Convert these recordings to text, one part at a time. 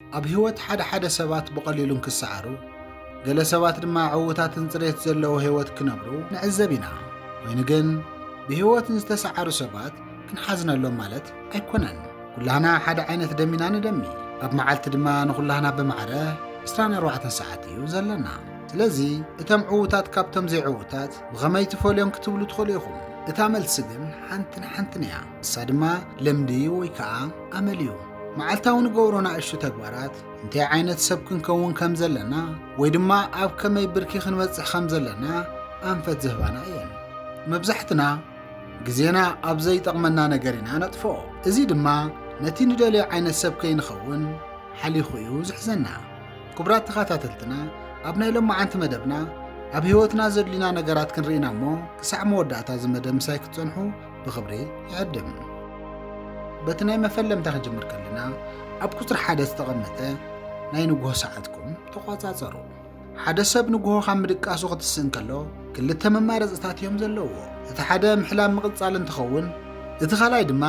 ኣብ ህይወት ሓደ ሰባት ብቐሊሉን ክሰዓሩ ገለ ሰባት ድማ ዕውታትን ጽሬት ዘለዎ ህይወት ክነብሩ ንዕዘብ ኢና። ኮይኑ ግን ብህይወትን ዝተሰዓሩ ሰባት ክንሓዝነሎም ማለት ኣይኮነን። ኩላህና ሓደ ዓይነት ደሚና ንደሚ። ኣብ መዓልቲ ድማ ንኩላህና ብማዕረ 24 ሰዓት እዩ ዘለና። ስለዚ እቶም ዕውታት ካብቶም ዘይዕውታት ብኸመይ ትፈልዮም ክትብሉ ትኽእሉ ኢኹም። እታ መልሲ ግን ሓንትን እያ። እሳ ድማ ልምዲ ወይ ከዓ ኣመል እዩ። መዓልታዊ ንገብሮ ንኣሽቱ ተግባራት እንታይ ዓይነት ሰብ ክንከውን ከም ዘለና ወይ ድማ ኣብ ከመይ ብርኪ ክንበጽሕ ከም ዘለና ኣንፈት ዝህባና እየን። መብዛሕትና ግዜና ኣብ ዘይጠቕመና ነገር ኢና ነጥፍኦ። እዚ ድማ ነቲ ንደልዮ ዓይነት ሰብ ከይንኸውን ሓሊኹ እዩ ዝሕዘና። ክቡራት ተኸታተልትና ኣብ ናይ ሎማዓንቲ መደብና ኣብ ህይወትና ዘድልዩና ነገራት ክንርኢና እሞ ክሳዕ መወዳእታ ዝመደብ ምሳይ ክትጸንሑ ብኽብሪ ይዕድም። በቲ ናይ መፈለምታ ክንጅምር ከለና ኣብ ቁፅሪ 1 ዝተቐመጠ ናይ ንጉሆ ሰዓትኩም ተቆጻጸሩ። ሓደ ሰብ ንጉሆ ካብ ምድቃሱ ክትስእን ከሎ ክልተ መማረፅታት እዮም ዘለዎ። እቲ ሓደ ምሕላም ምቕጻል እንትኸውን እቲ ካልኣይ ድማ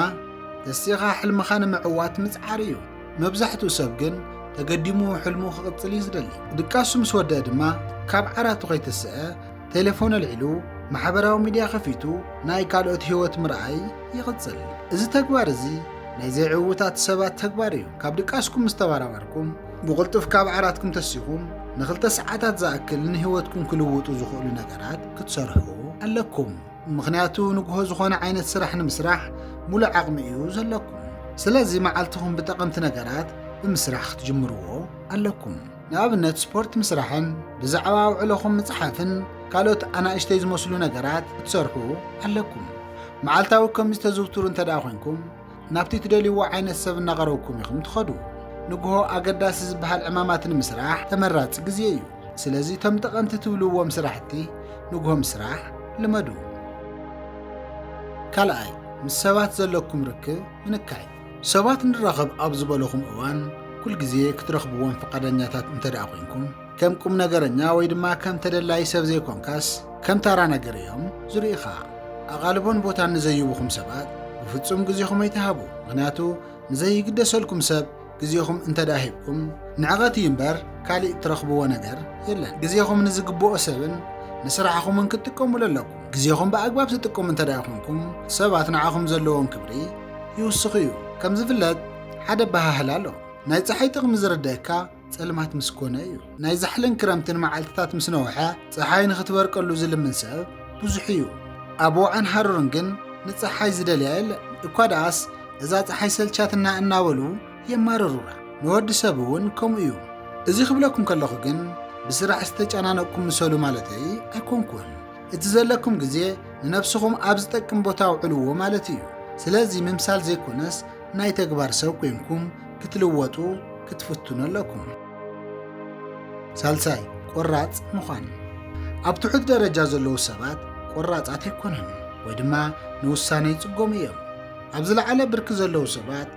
ተስኻ ሕልምኻ ንምዕዋት ምጽዓር እዩ። መብዛሕትኡ ሰብ ግን ተገዲሙ ሕልሙ ክቕጽል እዩ ዝደሊ። ድቃሱ ምስ ወደአ ድማ ካብ ዓራቱ ከይተስአ ቴሌፎን ኣልዒሉ ማሕበራዊ ሚድያ ከፊቱ ናይ ካልኦት ህይወት ምርኣይ ይቕጽል። እዚ ተግባር እዚ ናይ ዘይዕውታት ሰባት ተግባር እዩ። ካብ ድቃስኩም ምስ ተባራበርኩም ብቕልጡፍ ካብ ዓራትኩም ተሲኹም ንኽልተ ሰዓታት ዝኣክል ንህይወትኩም ክልውጡ ዝኽእሉ ነገራት ክትሰርሑ ኣለኩም። ምኽንያቱ ንጉሆ ዝኾነ ዓይነት ስራሕ ንምስራሕ ሙሉእ ዓቕሚ እዩ ዘለኩም። ስለዚ መዓልትኹም ብጠቐምቲ ነገራት ብምስራሕ ክትጅምርዎ ኣለኩም። ንኣብነት ስፖርት ምስራሕን ብዛዕባ ውዕሎኹም ምጽሓፍን ካልኦት ኣናእሽተይ ዝመስሉ ነገራት ክትሰርሑ ኣለኩም። መዓልታዊ ከምዚ ተዘውትሩ እንተደኣ ኮይንኩም ናብቲ ትደልይዎ ዓይነት ሰብ እናቐረብኩም ኢኹም ትኸዱ። ንጉሆ ኣገዳሲ ዝበሃል ዕማማት ንምስራሕ ተመራፂ ግዜ እዩ። ስለዚ እቶም ጠቐምቲ ትብልዎም ስራሕቲ ንጉሆ ምስራሕ ልመዱ። ካልኣይ ምስ ሰባት ዘለኩም ርክብ ምንካይ። ሰባት ንራኸብ ኣብ ዝበለኹም እዋን ኩል ግዜ ክትረኽብዎም ፈቃደኛታት እንተደኣ ኮይንኩም ከም ቁም ነገረኛ ወይ ድማ ከም ተደላይ ሰብ ዘይኮንካስ ከም ታራ ነገር እዮም ዝርኢኻ። ኣቓልቦን ቦታን ንዘይብኹም ሰባት ብፍጹም ግዜኹም ኣይተሃቡ። ምክንያቱ ንዘይግደሰልኩም ሰብ ግዜኹም እንተዳሂብኩም ንዕቐት እዩ እምበር ካሊእ እትረኽብዎ ነገር የለን። ግዜኹም ንዝግብኦ ሰብን ንስራሕኹምን ክትጥቀሙሉ ኣለኩም። ግዜኹም ብኣግባብ ትጥቀሙ እንተደኣ ኮይንኩም ሰባት ንዓኹም ዘለዎም ክብሪ ይውስኽ እዩ። ከም ዝፍለጥ ሓደ ባሃህል ኣሎ። ናይ ፀሓይ ጥቕሚ ዝርድአካ ጸልማት ምስ ኮነ እዩ። ናይ ዛሕልን ክረምትን መዓልትታት ምስ ነውሐ ፀሓይ ንኽትበርቀሉ ዝልምን ሰብ ብዙሕ እዩ። ኣብ ወዓን ሃሩርን ግን ንፀሓይ ዝደልያ የለን። እኳ ደኣስ እዛ ፀሓይ ሰልቻትና እናበሉ የማርሩራ። ንወዲ ሰብ እውን ከምኡ እዩ። እዚ ክብለኩም ከለኹ ግን ብስራሕ ዝተጨናነቅኩም ምሰሉ ማለተይ ኣይኮንኩን። እቲ ዘለኩም ግዜ ንነፍስኹም ኣብ ዝጠቅም ቦታ ውዕልዎ ማለት እዩ። ስለዚ ምምሳል ዘይኮነስ ናይ ተግባር ሰብ ኮይንኩም ክትልወጡ ክትፍትኑ ኣለኩም። ሳልሳይ ቆራጽ ምዃን። ኣብ ትሑት ደረጃ ዘለዉ ሰባት ቆራጻት ኣይኮኑን ወይ ድማ ንውሳነ ይጽጎሙ እዮም። ኣብ ዝለዓለ ብርኪ ዘለዉ ሰባት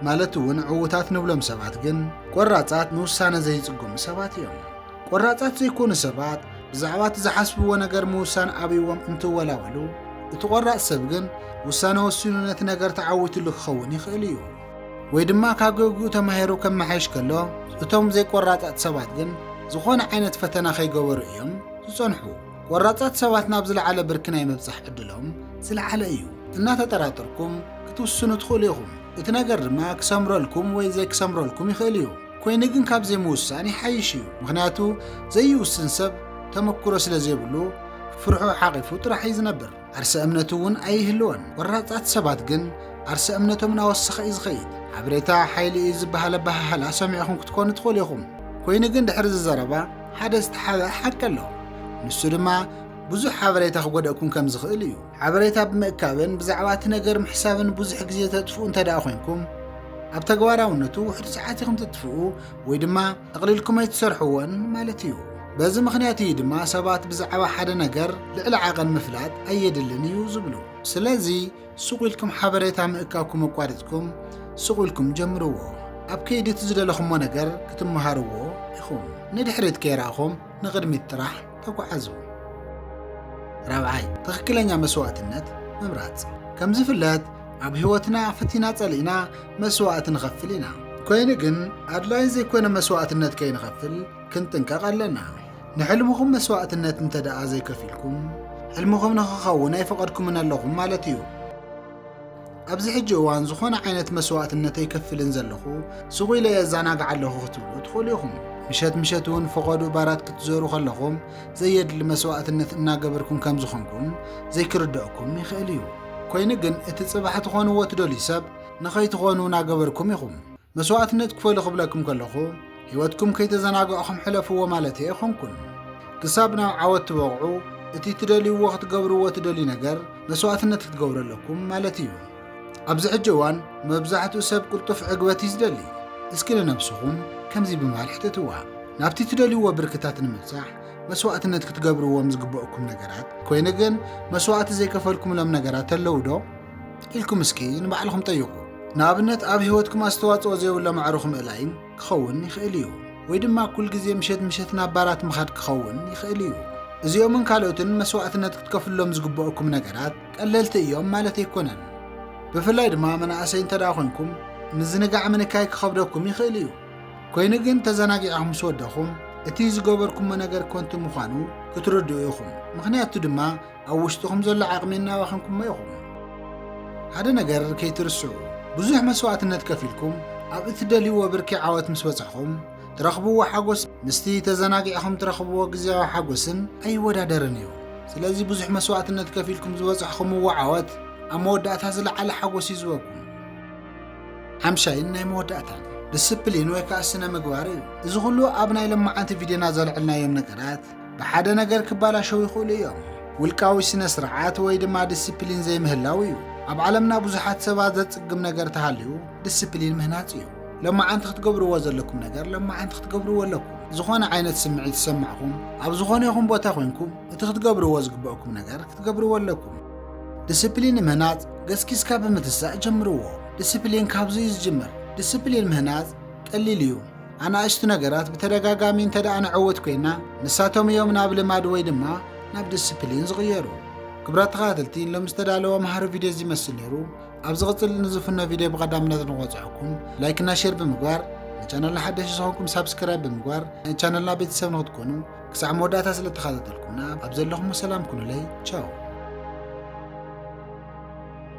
ማለት እውን ዕውታት ንብሎም ሰባት ግን ቆራጻት ንውሳነ ዘይጽጎሙ ሰባት እዮም። ቆራጻት ዘይኮኑ ሰባት ብዛዕባ እቲ ዝሓስብዎ ነገር ምውሳን ኣብይዎም እንትወላወሉ፣ እቲ ቆራጽ ሰብ ግን ውሳነ ወሲኑ ነቲ ነገር ተዓዊትሉ ክኸውን ይኽእል እዩ። ወይ ድማ ካብ ገግኡ ተማሂሩ ከመሓይሽ ከሎ እቶም ዘይቆራጻት ሰባት ግን ዝኾነ ዓይነት ፈተና ከይገበሩ እዮም ዝጸንሑ። ቆራጻት ሰባት ናብ ዝለዓለ ብርኪ ናይ ምብጻሕ ዕድሎም ዝለዓለ እዩ። እናተጠራጠርኩም ክትውስኑ ትኽእሉ ኢኹም። እቲ ነገር ድማ ክሰምረልኩም ወይ ዘይክሰምረልኩም ይኽእል እዩ። ኮይኑ ግን ካብ ዘይምውሳን ይሓይሽ እዩ። ምክንያቱ ዘይውስን ሰብ ተመክሮ ስለ ዘይብሉ ፍርሑ ሓቂፉ ጥራሕ እዩ ዝነብር። ዓርሰ እምነቱ እውን ኣይህልወን። ቆራጻት ሰባት ግን ዓርሰ እምነቶም እናወሰኸ እዩ ዝኸይድ። ሓበሬታ ሓይሊ እዩ ዝበሃለ ኣባሃህላ ሰሚዕኹም ክትኮኑ ትኽእሉ ኢኹም። ኮይኑ ግን ድሕሪ ዝዘረባ ሓደ ዝተሓበአ ሓቂ ኣሎ። ንሱ ድማ ብዙሕ ሓበሬታ ክጎደእኩም ከም ዝኽእል እዩ። ሓበሬታ ብምእካብን ብዛዕባ እቲ ነገር ምሕሳብን ብዙሕ ግዜ ተጥፍኡ እንተደኣ ኮይንኩም ኣብ ተግባራውነቱ ውሕድ ሰዓት ኢኹም ትጥፍኡ ወይ ድማ ጠቕሊልኩም ኣይትሰርሕዎን ማለት እዩ። በዚ ምኽንያት እዩ ድማ ሰባት ብዛዕባ ሓደ ነገር ልዕሊ ዓቐን ምፍላጥ ኣየድልን እዩ ዝብሉ። ስለዚ ስቑኢልኩም ሓበሬታ ምእካብኩም ኣቋሪፅኩም ስቑኢልኩም ጀምርዎ። ኣብ ከይዲ እቲ ዝደለኹምዎ ነገር ክትመሃርዎ ኢኹም። ንድሕሪት ከይረኣኹም ንቕድሚት ጥራሕ ተጓዓዙ። ራብዓይ ትኽክለኛ መስዋዕትነት ምምራፅ። ከም ዝፍለጥ ኣብ ህይወትና ፈቲና ጸሊእና መስዋዕት ንኸፍል ኢና። ኮይኑ ግን ኣድላይ ዘይኮነ መስዋዕትነት ከይንኸፍል ክንጥንቀቕ ኣለና። ንሕልምኹም መስዋዕትነት እንተደኣ ዘይከፊልኩም ሕልምኹም ንኽኸውን ኣይፈቐድኩምን ኣለኹም ማለት እዩ። ኣብዚ ሕጂ እዋን ዝኾነ ዓይነት መስዋዕትነት ኣይከፍልን ዘለኹ ስቑኢለ የዘናግዕ ኣለኹ ክትብሉ ትኽእሉ ኢኹም። ምሸት እውን ፈቐዱ ባራት ክትዘሩ ከለኹም ዘየድሊ መስዋዕትነት እናገበርኩም ከም ዝኾንኩም ዘይክርድአኩም ይኽእል እዩ። ኮይኑ ግን እቲ ጽባሕ ትኾንዎ ትደልዩ ሰብ ንኸይትኾኑ እናገበርኩም ኢኹም። መስዋዕትነት ክፈሉ ክብለኩም ከለኹ ህይወትኩም ከይተዘናግዕኹም ሕለፍዎ ማለት ኣይኮንኩን። ክሳብ ናብ ዓወት ትበቕዑ እቲ ትደልይዎ ክትገብርዎ ትደልዩ ነገር መስዋዕትነት ክትገብሩ ኣለኩም ማለት እዩ። ኣብዚ ሕጂ እዋን መብዛሕትኡ ሰብ ቅልጡፍ ዕግበት እዩ ዝደሊ። እስኪ ንነብስኹም ከምዚ ብምባል ሕተትዋ። ናብቲ ትደልይዎ ብርክታት ንምብጻሕ መስዋዕትነት ክትገብርዎም ዝግብአኩም ነገራት ኮይኑ ግን መስዋዕቲ ዘይከፈልኩምሎም ነገራት ኣለዉ ዶ ኢልኩም እስኪ ንባዕልኹም ጠይቁ። ንኣብነት ኣብ ህይወትኩም ኣስተዋፅኦ ዘይብሎ ማዕሩኽ ምእላይ ክኸውን ይኽእል እዩ። ወይ ድማ ኩል ግዜ ምሸት ናብ ባራት ምኻድ ክኸውን ይኽእል እዩ። እዚኦምን ካልኦትን መስዋዕትነት ክትከፍሎም ዝግብአኩም ነገራት ቀለልቲ እዮም ማለት ኣይኮነን። ብፍላይ ድማ መናእሰይ እንተዳ ኮይንኩም ምዝንጋዕ ምንካይ ክኸብደኩም ይኽእል እዩ። ኮይኑ ግን ተዘናጊዕኹም ምስ ወደኹም እቲ ዝገበርኩሞ ነገር ኮንቱ ምዃኑ ክትርድኡ ኢኹም። ምክንያቱ ድማ ኣብ ውሽጥኹም ዘሎ ዓቕሚ እናባኸንኩሞ ኢኹም። ሓደ ነገር ከይትርስዑ ብዙሕ መስዋዕትነት ከፊልኩም ኣብ እትደልይዎ ብርኪ ዓወት ምስ በጻሕኹም ትረኽብዎ ሓጎስ ምስቲ ተዘናጊዕኹም ትረኽብዎ ግዜያዊ ሓጎስን ኣይወዳደርን እዩ። ስለዚ ብዙሕ መስዋዕትነት ከፊልኩም ዝበጻሕኹምዎ ዓወት ኣብ መወዳእታ ዝለዓለ ሓጎስ እዩ ዝህበኩም። ሓምሻይን ናይ መወዳእታን ዲስፕሊን ወይ ከዓ ስነ ምግባር እዩ። እዚ ኩሉ ኣብ ናይ ሎማዓንቲ ቪድዮና ዘልዕልናዮም ነገራት ብሓደ ነገር ክባላሸው ይኽእሉ እዮም። ውልቃዊ ስነ ስርዓት ወይ ድማ ዲስፕሊን ዘይምህላው እዩ። ኣብ ዓለምና ብዙሓት ሰባት ዘጽግም ነገር ተሃልዩ ዲስፕሊን ምህናጽ እዩ። ሎማዓንቲ ክትገብርዎ ዘለኩም ነገር ሎማዓንቲ ክትገብርዎ ኣለኩም። ዝኾነ ዓይነት ስምዒት ዝሰማዕኹም ኣብ ዝኾነ ይኹን ቦታ ኮይንኩም እቲ ክትገብርዎ ዝግብአኩም ነገር ክትገብርዎ ኣለኩም። ዲስፕሊን ምህናጽ ገስኪስካ ብምትሳእ ጀምርዎ። ዲስፕሊን ካብዚ እዩ ዝጅምር። ዲስፕሊን ምህናጽ ቀሊል እዩ። ኣናእሽቱ ነገራት ብተደጋጋሚ እንተደኣ ንዕወት ኮይና ንሳቶም እዮም ናብ ልማድ ወይ ድማ ናብ ዲስፕሊን ዝቕየሩ። ክብራት ተኸታተልቲ ሎም ዝተዳለወ መሃሪ ቪድዮ እዚ ይመስል ነይሩ። ኣብ ዝቕፅል ንዝፍኖ ቪድዮ ብቐዳምነት ንቆፅዐኩም ላይክና ሼር ብምግባር ንቻነልና ሓደሽ ዝኾንኩም ሳብስክራይብ ብምግባር ንቻነልና ቤተሰብ ንኽትኮኑ ክሳዕ መወዳእታ ስለ ተኸታተልኩምና ኣብ ዘለኹም ሰላም ኩኑለይ ቻው።